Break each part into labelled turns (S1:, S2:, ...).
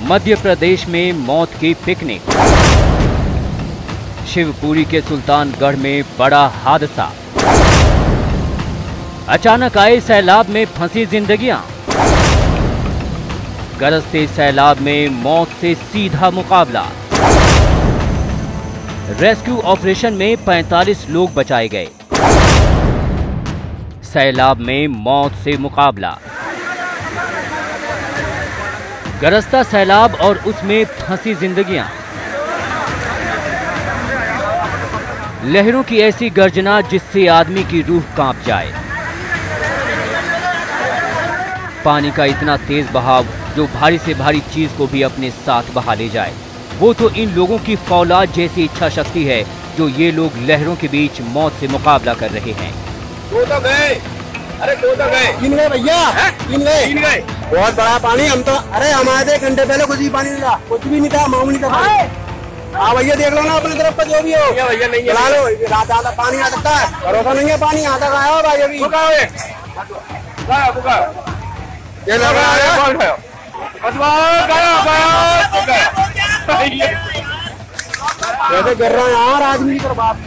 S1: मध्य प्रदेश में मौत की पिकनिक। शिवपुरी के सुल्तानगढ़ में बड़ा हादसा। अचानक आए सैलाब में फंसी जिंदगियां। गरजते सैलाब में मौत से सीधा मुकाबला। रेस्क्यू ऑपरेशन में 45 लोग बचाए गए। सैलाब में मौत से मुकाबला। गरजता सैलाब और उसमें फंसी जिंदगियां। लहरों की ऐसी गर्जना जिससे आदमी की रूह कांप जाए। पानी का इतना तेज बहाव जो भारी से भारी चीज को भी अपने साथ बहा ले जाए। वो तो इन लोगों की फौलाद जैसी इच्छा शक्ति है जो ये लोग लहरों के बीच मौत से मुकाबला कर रहे हैं।
S2: तो गए, अरे तो गए, गिन गए भैया, गिन गए। बहुत बड़ा पानी, हम तो अरे हमारे 1 घंटे पहले कुछ भी पानी नहीं था, कुछ भी नहीं था, मामूली था। हाँ भैया देख लो ना अपनी तरफ का जो भी हो। भैया नहीं चला लो, रात ज्यादा पानी आ सकता है, भरोसा नहीं है पानी आता का है भाई अभी। ये लग रहा है कैसे कर रहे हैं यार आदमी की तरफ आप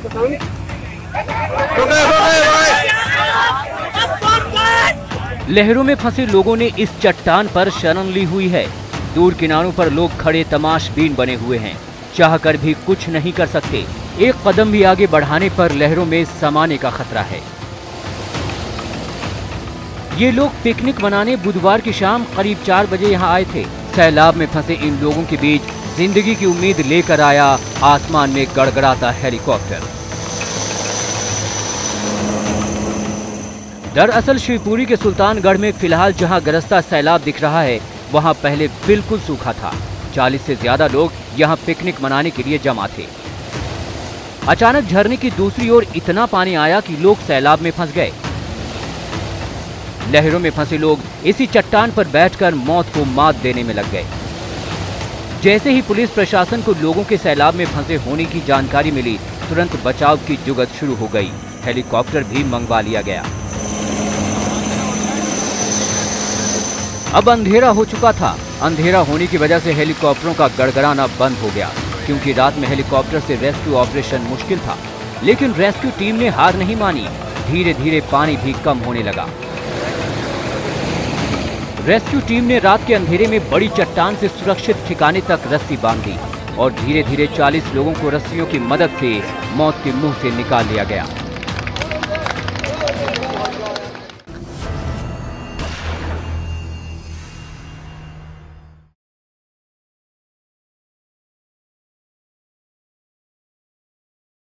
S1: लहरों में फंसे लोगों ने इस चट्टान पर शरण ली हुई है। दूर किनारों पर लोग खड़े तमाशबीन बने हुए हैं, चाहकर भी कुछ नहीं कर सकते। एक कदम भी आगे बढ़ाने पर लहरों में समाने का खतरा है। ये लोग पिकनिक मनाने बुधवार की शाम करीब 4 बजे यहाँ आए थे। सैलाब में फंसे इन लोगों के बीच जिंदगी की उम्मीद लेकर आया आसमान में गड़गड़ाता हेलीकॉप्टर। दरअसल शिवपुरी के सुल्तानगढ़ में फिलहाल जहां गरजता सैलाब दिख रहा है वहां पहले बिल्कुल सूखा था। 40 से ज्यादा लोग यहां पिकनिक मनाने के लिए जमा थे। अचानक झरने की दूसरी ओर इतना पानी आया कि लोग सैलाब में फंस गए। लहरों में फंसे लोग इसी चट्टान पर बैठकर मौत को मात देने में लग गए। जैसे ही पुलिस प्रशासन को लोगों के सैलाब में फंसे होने की जानकारी मिली, तुरंत बचाव की जुगत शुरू हो गई। हेलीकॉप्टर भी मंगवा लिया गया। अब अंधेरा हो चुका था। अंधेरा होने की वजह से हेलीकॉप्टरों का गड़गड़ाना बंद हो गया, क्योंकि रात में हेलीकॉप्टर से रेस्क्यू ऑपरेशन मुश्किल था। लेकिन रेस्क्यू टीम ने हार नहीं मानी। धीरे धीरे पानी भी कम होने लगा। रेस्क्यू टीम ने रात के अंधेरे में बड़ी चट्टान से सुरक्षित ठिकाने तक रस्सी बांध दी और धीरे धीरे 40 लोगों को रस्सियों की मदद से मौत के मुंह से निकाल लिया गया।